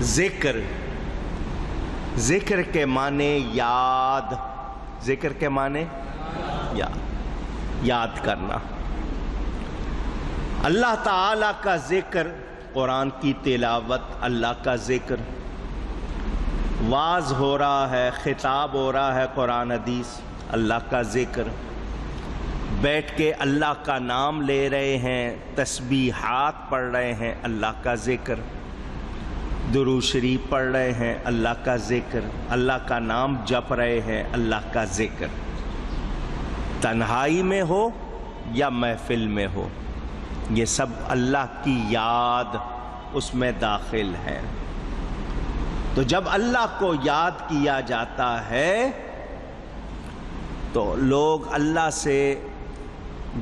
ذکر، ذکر کے معنی یاد، ذکر کے معنی یاد کرنا۔ اللہ تعالی کا ذکر، قرآن کی تلاوت، اللہ کا ذکر، واعظ ہو رہا ہے، خطاب ہو رہا ہے، قرآن حدیث، اللہ کا ذکر، بیٹھ کے اللہ کا نام لے رہے ہیں، تسبیحات پڑھ رہے ہیں، اللہ کا ذکر، درود شریف پڑھ رہے ہیں، اللہ کا ذکر، اللہ کا نام جپ رہے ہیں، اللہ کا ذکر، تنہائی میں ہو یا محفل میں ہو، یہ سب اللہ کی یاد اس میں داخل ہے۔ تو جب اللہ کو یاد کیا جاتا ہے تو لوگ اللہ سے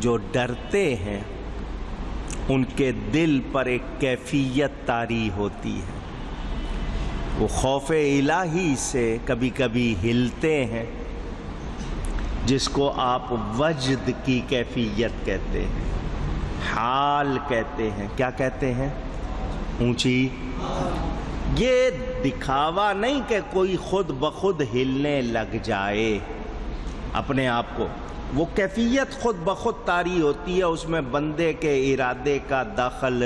جو ڈرتے ہیں ان کے دل پر ایک کیفیت طاری ہوتی ہے، وہ خوف الہی سے کبھی کبھی ہلتے ہیں، جس کو آپ وجد کی کیفیت کہتے ہیں، حال کہتے ہیں۔ کیا کہتے ہیں؟ اونچی۔ یہ دکھاوا نہیں کہ کوئی خود بخود ہلنے لگ جائے اپنے آپ کو، وہ کیفیت خود بخود طاری ہوتی ہے، اس میں بندے کے ارادے کا دخل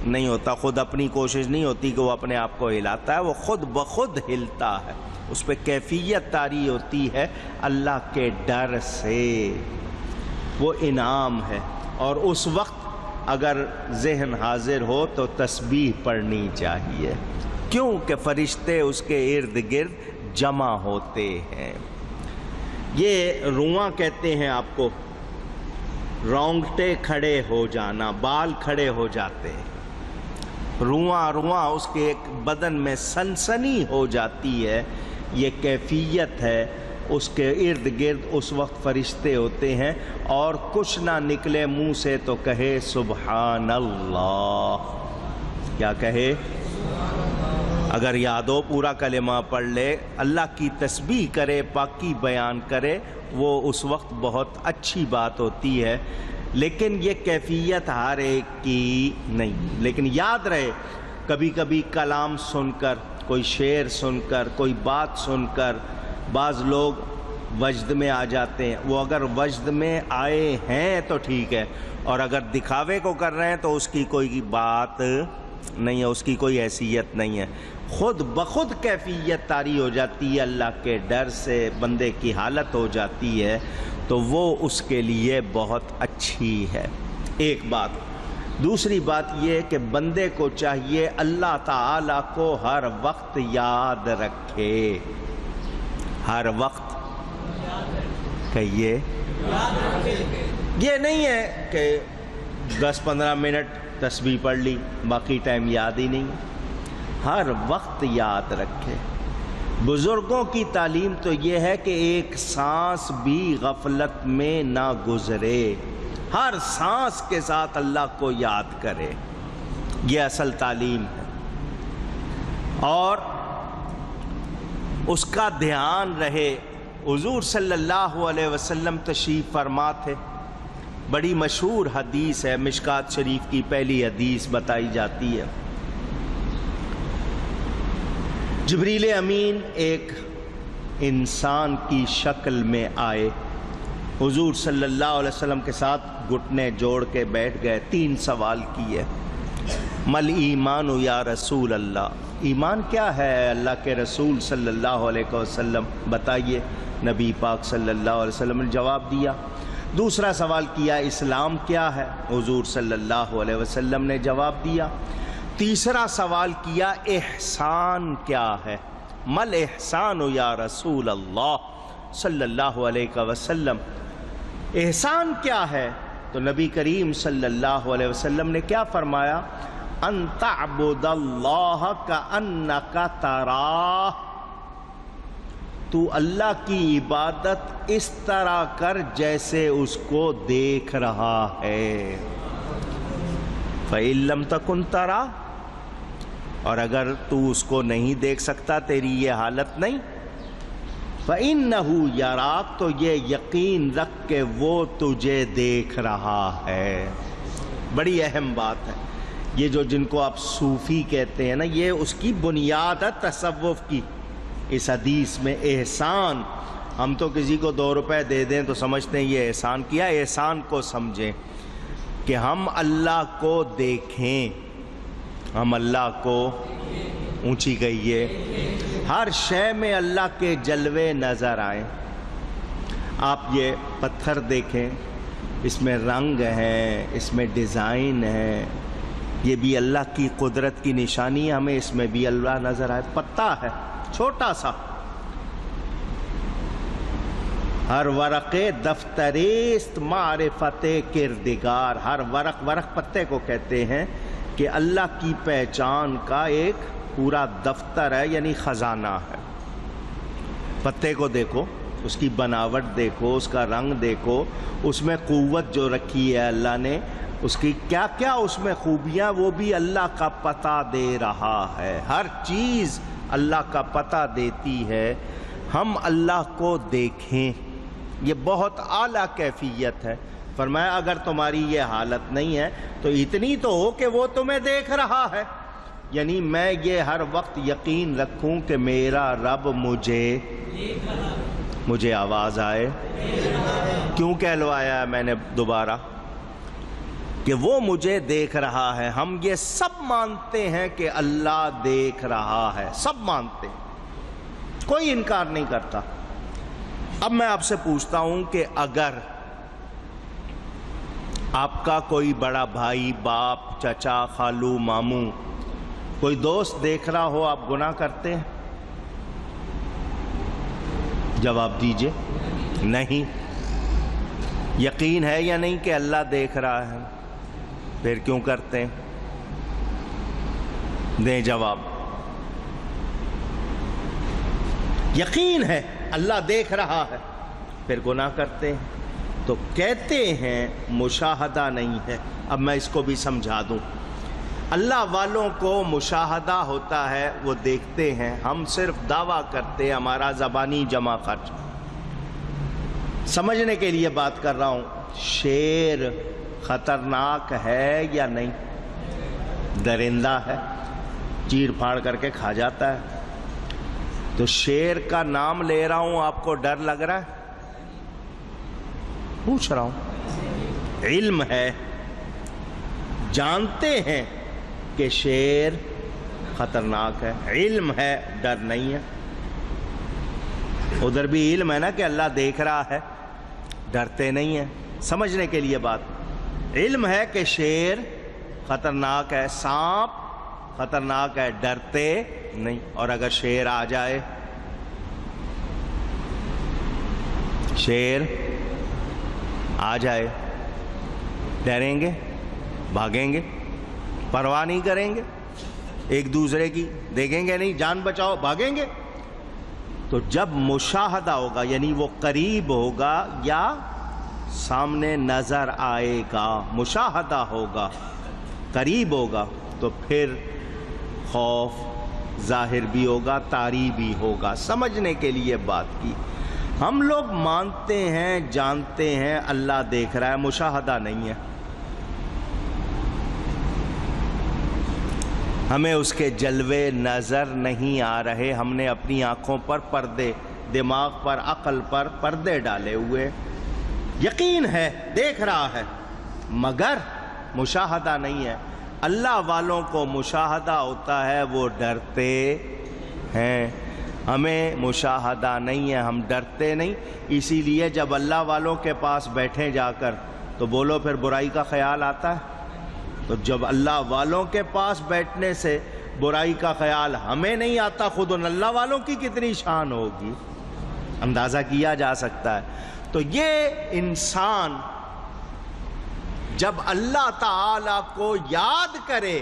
نہیں ہوتا، خود اپنی کوشش نہیں ہوتی کہ وہ اپنے آپ کو ہلاتا ہے، وہ خود بخود ہلتا ہے، اس پہ کیفیت طاری ہوتی ہے اللہ کے ڈر سے، وہ انعام ہے۔ اور اس وقت اگر ذہن حاضر ہو تو تسبیح پڑھنی چاہیے، کیونکہ فرشتے اس کے ارد گرد جمع ہوتے ہیں۔ یہ رواں کہتے ہیں آپ کو، رونگٹے کھڑے ہو جانا، بال کھڑے ہو جاتے ہیں، رواں اس کے ایک بدن میں سنسنی ہو جاتی ہے، یہ کیفیت ہے۔ اس کے ارد گرد اس وقت فرشتے ہوتے ہیں، اور کچھ نہ نکلے منہ سے تو کہے سبحان اللہ۔ کیا کہے؟ اگر یاد ہو پورا کلمہ پڑھ لے، اللہ کی تسبیح کرے، پاکی بیان کرے، وہ اس وقت بہت اچھی بات ہوتی ہے۔ لیکن یہ کیفیت ہر ایک کی نہیں، لیکن یاد رہے کبھی کبھی کلام سن کر، کوئی شعر سن کر، کوئی بات سن کر بعض لوگ وجد میں آ جاتے ہیں، وہ اگر وجد میں آئے ہیں تو ٹھیک ہے، اور اگر دکھاوے کو کر رہے ہیں تو اس کی کوئی بات نہیں ہے، اس کی کوئی حیثیت نہیں ہے، خود بخود کیفیت طاری ہو جاتی ہے، اللہ کے ڈر سے بندے کی حالت ہو جاتی ہے، تو وہ اس کے لیے بہت اچھی ہے۔ ایک بات۔ دوسری بات یہ کہ بندے کو چاہیے اللہ تعالیٰ کو ہر وقت یاد رکھے، ہر وقت کہیے، یہ نہیں ہے کہ 10-15 منٹ تسبیح پڑھ لی باقی ٹائم یاد ہی نہیں، ہر وقت یاد رکھے۔ بزرگوں کی تعلیم تو یہ ہے کہ ایک سانس بھی غفلت میں نہ گزرے، ہر سانس کے ساتھ اللہ کو یاد کرے، یہ اصل تعلیم ہے۔ اور اس کا دھیان رہے۔ حضور صلی اللہ علیہ وسلم تشریف فرما تھے، بڑی مشہور حدیث ہے، مشکات شریف کی پہلی حدیث بتائی جاتی ہے۔ جبریل امین ایک انسان کی شکل میں آئے، حضور صلی اللہ علیہ وسلم کے ساتھ گھٹنے جوڑ کے بیٹھ گئے، 3 سوال کیے۔ مل ایمان یا رسول اللہ، ایمان کیا ہے اللہ کے رسول صلی اللہ علیہ وسلم، بتائیے۔ نبی پاک صلی اللہ علیہ وسلم نے جواب دیا۔ دوسرا سوال کیا، اسلام کیا ہے، حضور صلی اللہ علیہ وسلم نے جواب دیا۔ تیسرا سوال کیا، احسان کیا ہے، مل احسان یا رسول اللہ صلی اللہ علیہ وسلم، احسان کیا ہے؟ تو نبی کریم صلی اللہ علیہ وسلم نے کیا فرمایا؟ ان تعبد اللہ کأنک تراہ، تو اللہ کی عبادت اس طرح کر جیسے اس کو دیکھ رہا ہے۔ فَإِن لَمْ تَكُنْ تَرَاهُ، اور اگر تو اس کو نہیں دیکھ سکتا، تیری یہ حالت نہیں، فَإِنَّهُ يَرَاكَ، تو یہ یقین رکھ کہ وہ تجھے دیکھ رہا ہے۔ بڑی اہم بات ہے، یہ جو جن کو آپ صوفی کہتے ہیں نا، یہ اس کی بنیاد ہے تصوف کی اس حدیث میں۔ احسان، ہم تو کسی کو 2 روپے دے دیں تو سمجھتے ہیں یہ احسان کیا۔ احسان کو سمجھیں کہ ہم اللہ کو دیکھیں، ہم اللہ کو اونچی کہیے، ہر شے میں اللہ کے جلوے نظر آئیں۔ آپ یہ پتھر دیکھیں، اس میں رنگ ہیں، اس میں ڈیزائن ہے، یہ بھی اللہ کی قدرت کی نشانی ہے، ہمیں اس میں بھی اللہ نظر آئے۔ پتا ہے چھوٹا سا، ہر ورق دفتریست معرفت کردگار، ہر ورق پتے کو کہتے ہیں کہ اللہ کی پہچان کا ایک پورا دفتر ہے، یعنی خزانہ ہے۔ پتے کو دیکھو، اس کی بناوٹ دیکھو، اس کا رنگ دیکھو، اس میں قوت جو رکھی ہے اللہ نے، اس کی کیا کیا اس میں خوبیاں، وہ بھی اللہ کا پتہ دے رہا ہے۔ ہر چیز اللہ کا پتہ دیتی ہے۔ ہم اللہ کو دیکھیں، یہ بہت اعلیٰ کیفیت ہے۔ فرمایا اگر تمہاری یہ حالت نہیں ہے تو اتنی تو ہو کہ وہ تمہیں دیکھ رہا ہے، یعنی میں یہ ہر وقت یقین رکھوں کہ میرا رب مجھے آواز آئے۔ کیوں کہلوایا ہے میں نے دوبارہ؟ کہ وہ مجھے دیکھ رہا ہے۔ ہم یہ سب مانتے ہیں کہ اللہ دیکھ رہا ہے، سب مانتے ہیں، کوئی انکار نہیں کرتا۔ اب میں آپ سے پوچھتا ہوں کہ اگر آپ کا کوئی بڑا بھائی، باپ، چچا، خالو، ماموں، کوئی دوست دیکھ رہا ہو، آپ گناہ کرتے ہیں؟ جواب دیجئے۔ نہیں۔ یقین ہے یا نہیں کہ اللہ دیکھ رہا ہے؟ پھر کیوں کرتے ہیں؟ دیں جواب۔ یقین ہے اللہ دیکھ رہا ہے، پھر گناہ کرتے ہیں۔ تو کہتے ہیں مشاہدہ نہیں ہے۔ اب میں اس کو بھی سمجھا دوں۔ اللہ والوں کو مشاہدہ ہوتا ہے، وہ دیکھتے ہیں، ہم صرف دعویٰ کرتے ہیں، ہمارا زبانی جمع خرچ۔ سمجھنے کے لیے بات کر رہا ہوں۔ شیر خطرناک ہے یا نہیں؟ درندہ ہے، چیر پھاڑ کر کے کھا جاتا ہے۔ تو شیر کا نام لے رہا ہوں، آپ کو ڈر لگ رہا ہے؟ پوچھ رہا ہوں۔ علم ہے، جانتے ہیں کہ شیر خطرناک ہے، علم ہے، ڈر نہیں ہے۔ ادھر بھی علم ہے نا کہ اللہ دیکھ رہا ہے، ڈرتے نہیں ہیں۔ سمجھنے کے لیے بات، علم ہے کہ شیر خطرناک ہے، سانپ خطرناک ہے، ڈرتے نہیں۔ اور اگر شیر آ جائے، شیر آ جائے، ڈریں گے؟ بھاگیں گے؟ پرواہ نہیں کریں گے ایک دوسرے کی؟ دیکھیں گے نہیں، جان بچاؤ، بھاگیں گے؟ تو جب مشاہدہ ہوگا، یعنی وہ قریب ہوگا یا سامنے نظر آئے گا، مشاہدہ ہوگا، قریب ہوگا، تو پھر خوف ظاہر بھی ہوگا، طاری بھی ہوگا۔ سمجھنے کے لیے بات کی۔ ہم لوگ مانتے ہیں، جانتے ہیں اللہ دیکھ رہا ہے، مشاہدہ نہیں ہے۔ ہمیں اس کے جلوے نظر نہیں آ رہے، ہم نے اپنی آنکھوں پر پردے، دماغ پر، عقل پر پردے ڈالے ہوئے۔ یقین ہے دیکھ رہا ہے، مگر مشاہدہ نہیں ہے۔ اللہ والوں کو مشاہدہ ہوتا ہے، وہ ڈرتے ہیں۔ ہمیں مشاہدہ نہیں ہے، ہم ڈرتے نہیں۔ اسی لیے جب اللہ والوں کے پاس بیٹھیں جا کر تو بولو پھر برائی کا خیال آتا ہے؟ تو جب اللہ والوں کے پاس بیٹھنے سے برائی کا خیال ہمیں نہیں آتا، خود ان اللہ والوں کی کتنی شان ہوگی، اندازہ کیا جا سکتا ہے۔ تو یہ انسان جب اللہ تعالی کو یاد کرے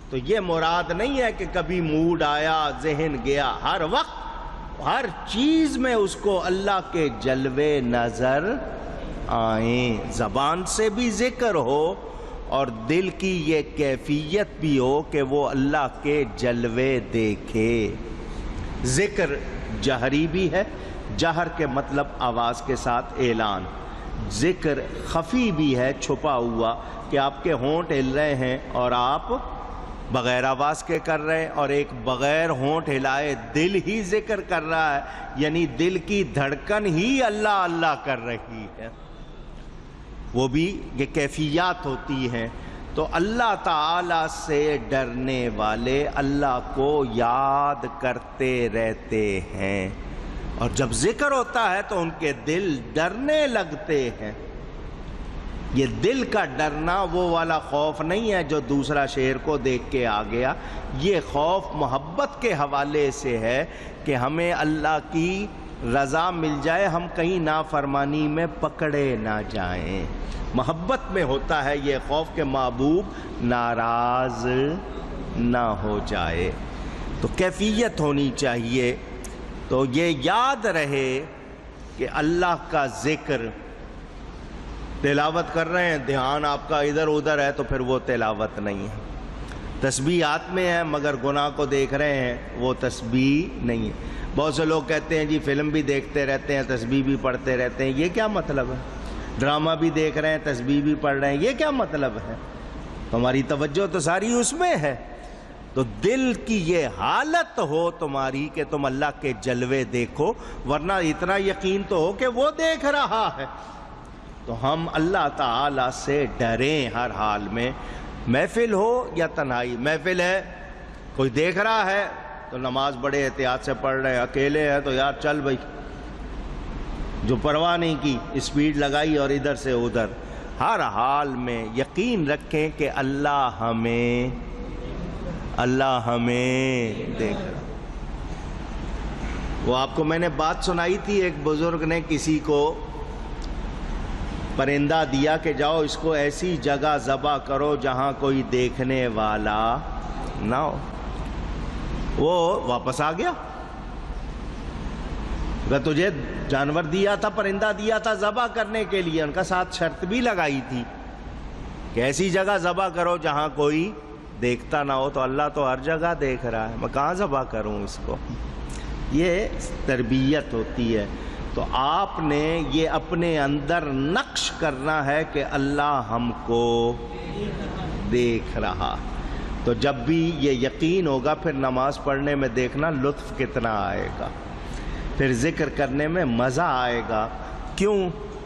تو یہ مراد نہیں ہے کہ کبھی موڈ آیا، ذہن گیا، ہر وقت ہر چیز میں اس کو اللہ کے جلوے نظر آئیں، زبان سے بھی ذکر ہو اور دل کی یہ کیفیت بھی ہو کہ وہ اللہ کے جلوے دیکھے۔ ذکر جہری بھی ہے، جہر کے مطلب آواز کے ساتھ اعلان، ذکر خفی بھی ہے، چھپا ہوا، کہ آپ کے ہونٹ ہل رہے ہیں اور آپ بغیر آواز کے کر رہے ہیں، اور ایک بغیر ہونٹ ہلائے دل ہی ذکر کر رہا ہے، یعنی دل کی دھڑکن ہی اللہ اللہ کر رہی ہے۔ وہ بھی یہ کیفیات ہوتی ہیں۔ تو اللہ تعالی سے ڈرنے والے اللہ کو یاد کرتے رہتے ہیں، اور جب ذکر ہوتا ہے تو ان کے دل ڈرنے لگتے ہیں۔ یہ دل کا ڈرنا وہ والا خوف نہیں ہے جو دوسرا شعر کو دیکھ کے آ گیا، یہ خوف محبت کے حوالے سے ہے کہ ہمیں اللہ کی رضا مل جائے، ہم کہیں نافرمانی میں پکڑے نہ جائیں۔ محبت میں ہوتا ہے یہ خوف کہ محبوب ناراض نہ ہو جائے، تو کیفیت ہونی چاہیے۔ تو یہ یاد رہے کہ اللہ کا ذکر، تلاوت کر رہے ہیں، دھیان آپ کا ادھر ادھر ہے تو پھر وہ تلاوت نہیں ہے۔ تسبیحات میں ہے مگر گناہ کو دیکھ رہے ہیں، وہ تسبیح نہیں ہے۔ بہت سے لوگ کہتے ہیں جی فلم بھی دیکھتے رہتے ہیں، تسبیح بھی پڑھتے رہتے ہیں، یہ کیا مطلب ہے؟ ڈرامہ بھی دیکھ رہے ہیں، تسبیح بھی پڑھ رہے ہیں، یہ کیا مطلب ہے؟ تمہاری توجہ تو ساری اس میں ہے۔ تو دل کی یہ حالت ہو تمہاری کہ تم اللہ کے جلوے دیکھو، ورنہ اتنا یقین تو ہو کہ وہ دیکھ رہا ہے۔ تو ہم اللہ تعالی سے ڈریں ہر حال میں، محفل ہو یا تنہائی۔ محفل ہے، کوئی دیکھ رہا ہے تو نماز بڑے احتیاط سے پڑھ رہے ہیں، اکیلے ہیں تو یار چل بھائی، جو پرواہ نہیں کی، اسپیڈ لگائی اور ادھر سے ادھر۔ ہر حال میں یقین رکھیں کہ اللہ ہمیں دیکھ رہا۔ وہ آپ کو میں نے بات سنائی تھی، ایک بزرگ نے کسی کو پرندہ دیا کہ جاؤ اس کو ایسی جگہ ذبح کرو جہاں کوئی دیکھنے والا نہ ہو۔ وہ واپس آ گیا، اگر تجھے جانور دیا تھا، پرندہ دیا تھا ذبح کرنے کے لیے، ان کا ساتھ شرط بھی لگائی تھی کہ ایسی جگہ ذبح کرو جہاں کوئی دیکھتا نہ ہو۔ تو اللہ تو ہر جگہ دیکھ رہا ہے، میں کہاں ذبح کروں اس کو؟ یہ تربیت ہوتی ہے۔ تو آپ نے یہ اپنے اندر نقش کرنا ہے کہ اللہ ہم کو دیکھ رہا۔ تو جب بھی یہ یقین ہوگا، پھر نماز پڑھنے میں دیکھنا لطف کتنا آئے گا، پھر ذکر کرنے میں مزہ آئے گا۔ کیوں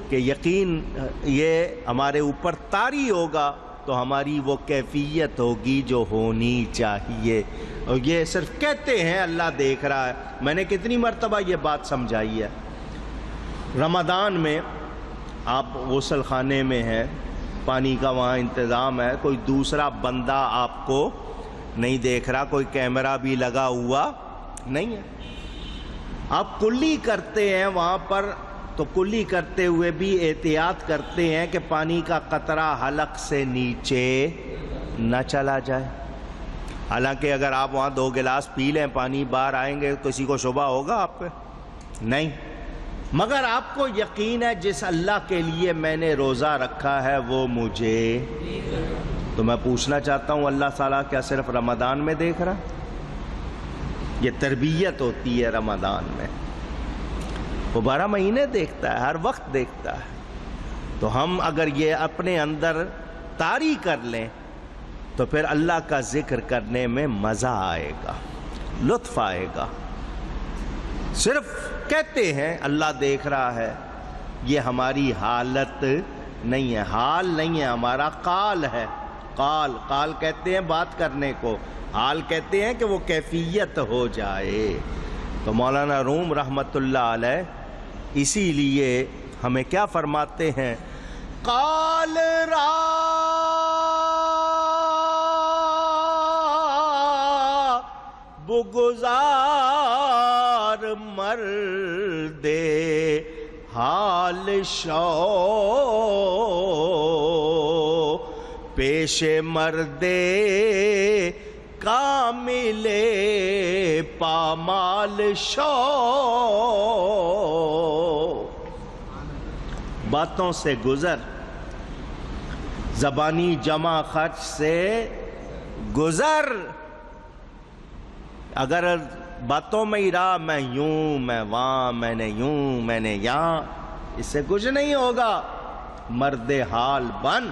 کہ یقین یہ ہمارے اوپر طاری ہوگا تو ہماری وہ کیفیت ہوگی جو ہونی چاہیے۔ اور یہ صرف کہتے ہیں اللہ دیکھ رہا ہے، میں نے کتنی مرتبہ یہ بات سمجھائی ہے۔ رمضان میں آپ غسل خانے میں ہیں، پانی کا وہاں انتظام ہے، کوئی دوسرا بندہ آپ کو نہیں دیکھ رہا، کوئی کیمرہ بھی لگا ہوا نہیں ہے، آپ کلی کرتے ہیں وہاں پر، تو کلی کرتے ہوئے بھی احتیاط کرتے ہیں کہ پانی کا قطرہ حلق سے نیچے نہ چلا جائے۔ حالانکہ اگر آپ وہاں 2 گلاس پی لیں، پانی باہر آئیں گے، کسی کو شبہ ہوگا آپ پہ؟ نہیں۔ مگر آپ کو یقین ہے جس اللہ کے لیے میں نے روزہ رکھا ہے وہ مجھے، تو میں پوچھنا چاہتا ہوں اللہ تعالیٰ کیا صرف رمضان میں دیکھ رہا؟ یہ تربیت ہوتی ہے رمضان میں، وہ 12 مہینے دیکھتا ہے، ہر وقت دیکھتا ہے۔ تو ہم اگر یہ اپنے اندر طاری کر لیں تو پھر اللہ کا ذکر کرنے میں مزہ آئے گا، لطف آئے گا۔ صرف کہتے ہیں اللہ دیکھ رہا ہے، یہ ہماری حالت نہیں ہے، حال نہیں ہے ہمارا، قال ہے۔ قال کہتے ہیں بات کرنے کو، حال کہتے ہیں کہ وہ کیفیت ہو جائے۔ تو مولانا روم رحمت اللہ علیہ اسی لیے ہمیں کیا فرماتے ہیں؟ قال را بگزار مرد حال شو پیش مرد کامل پامال شو۔ باتوں سے گزر، زبانی جمع خرچ سے گزر۔ اگر باتوں میں ہی رہا میں یوں، میں وہاں، میں نے یوں، میں نے یہاں، اس سے کچھ نہیں ہوگا۔ مرد حال بن.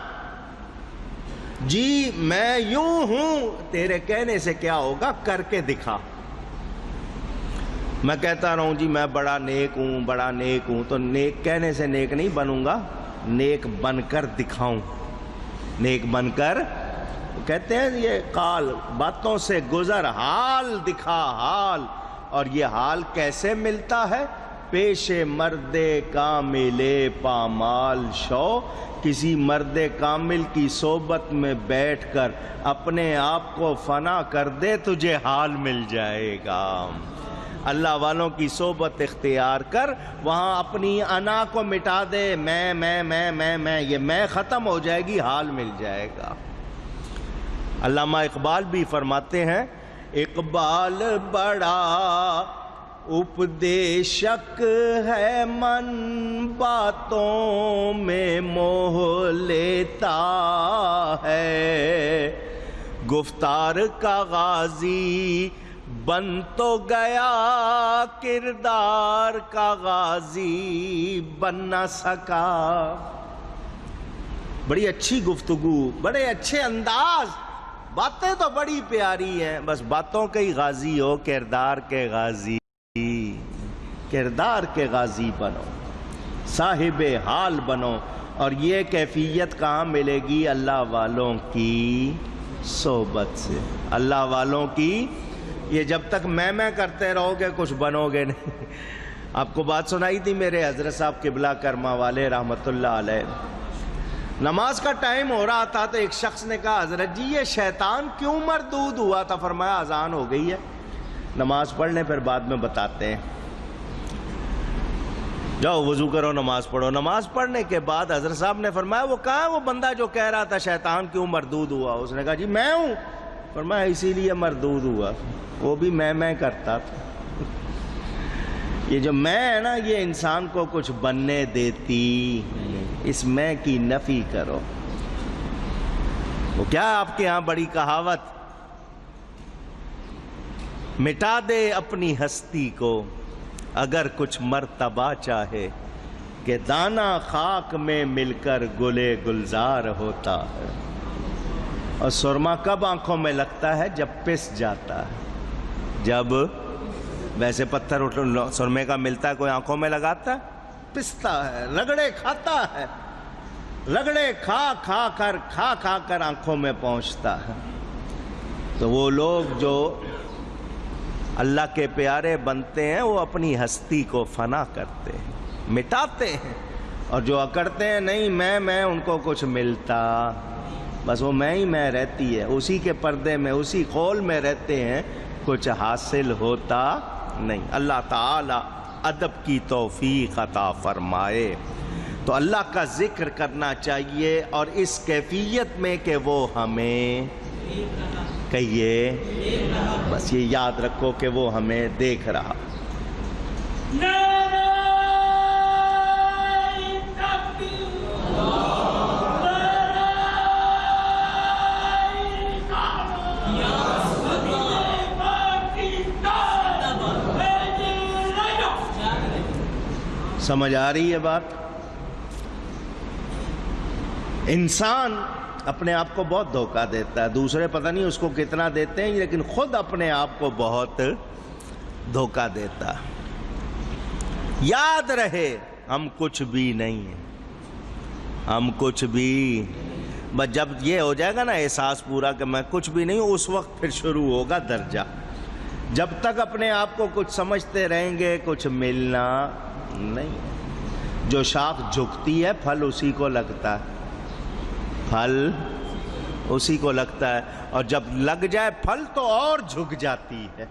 جی میں یوں ہوں، تیرے کہنے سے کیا ہوگا، کر کے دکھا. میں کہتا رہوں جی میں بڑا نیک ہوں بڑا نیک ہوں، تو نیک کہنے سے نیک نہیں بنوں گا، نیک بن کر دکھاؤں. نیک بن کر کہتے ہیں یہ قال، باتوں سے گزر، حال دکھا حال. اور یہ حال کیسے ملتا ہے؟ پیش مرد کامل پامال شو. کسی مرد کامل کی صحبت میں بیٹھ کر اپنے آپ کو فنا کر دے، تجھے حال مل جائے گا. اللہ والوں کی صحبت اختیار کر، وہاں اپنی انا کو مٹا دے، میں یہ میں ختم ہو جائے گی، حال مل جائے گا. علامہ اقبال بھی فرماتے ہیں، اقبال بڑا اپدیشک ہے، من باتوں میں موہ لیتا ہے. گفتار کا غازی بن تو گیا، کردار کا غازی بن نہ سکا. بڑی اچھی گفتگو، بڑے اچھے انداز، باتیں تو بڑی پیاری ہیں، بس باتوں کے ہی غازی ہو، کردار کے غازی. کردار کے غازی بنو، صاحب حال بنو. اور یہ کیفیت کہاں ملے گی؟ اللہ والوں کی صحبت سے. اللہ والوں کی، یہ جب تک میں کرتے رہو گے کچھ بنو گے نہیں. آپ کو بات سنائی تھی میرے حضرت صاحب قبلہ کرما والے رحمت اللہ علیہ، نماز کا ٹائم ہو رہا تھا تو ایک شخص نے کہا حضرت جی یہ شیطان کیوں مردود ہوا تھا؟ فرمایا اذان ہو گئی ہے، نماز پڑھ لیں پھر بعد میں بتاتے ہیں. جاؤ وضو کرو نماز پڑھو. نماز پڑھنے کے بعد حضرت صاحب نے فرمایا وہ کہاں ہے وہ بندہ جو کہہ رہا تھا شیطان کیوں مردود ہوا؟ اس نے کہا جی میں ہوں. فرمایا اسی لیے مردود ہوا، وہ بھی میں کرتا تھا. یہ جو میں ہے نا، یہ انسان کو کچھ بننے دیتی. اس میں کی نفی کرو. وہ کیا آپ کے ہاں بڑی کہاوت، مٹا دے اپنی ہستی کو اگر کچھ مرتبہ چاہے، کہ دانہ خاک میں مل کر گلے گلزار ہوتا ہے. اور سرما کب آنکھوں میں لگتا ہے؟ جب پس جاتا ہے. جب ویسے پتھر سرمے کا ملتا ہے کوئی آنکھوں میں لگاتا ہے؟ پستا ہے، رگڑے کھاتا ہے، رگڑے کھا کر آنکھوں میں پہنچتا ہے. تو وہ لوگ جو اللہ کے پیارے بنتے ہیں وہ اپنی ہستی کو فنا کرتے ہیں، مٹاتے ہیں. اور جو اکڑتے ہیں نہیں میں ان کو کچھ ملتا، بس وہ میں ہی میں رہتی ہے، اسی کے پردے میں اسی خول میں رہتے ہیں، کچھ حاصل ہوتا نہیں. اللہ تعالی ادب کی توفیق عطا فرمائے. تو اللہ کا ذکر کرنا چاہیے، اور اس کیفیت میں کہ وہ ہمیں کہیے، بس یہ یاد رکھو کہ وہ ہمیں دیکھ رہا. سمجھ آ رہی ہے بات؟ انسان اپنے آپ کو بہت دھوکہ دیتا ہے، دوسرے پتہ نہیں اس کو کتنا دیتے ہیں، لیکن خود اپنے آپ کو بہت دھوکہ دیتا. یاد رہے ہم کچھ بھی نہیں ہیں، ہم کچھ بھی. بس جب یہ ہو جائے گا نا احساس پورا کہ میں کچھ بھی نہیں ہوں، اس وقت پھر شروع ہوگا درجہ. جب تک اپنے آپ کو کچھ سمجھتے رہیں گے کچھ ملنا نہیں. جو شاخ جھکتی ہے پھل اسی کو لگتا ہے، پھل اسی کو لگتا ہے. اور جب لگ جائے پھل تو اور جھک جاتی ہے،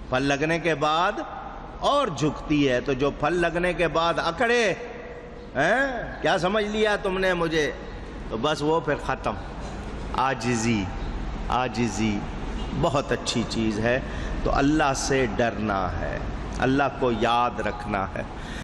پھل لگنے کے بعد اور جھکتی ہے. تو جو پھل لگنے کے بعد اکڑے کیا سمجھ لیا تم نے مجھے، تو بس وہ پھر ختم. عاجزی، عاجزی بہت اچھی چیز ہے. تو اللہ سے ڈرنا ہے، اللہ کو یاد رکھنا ہے.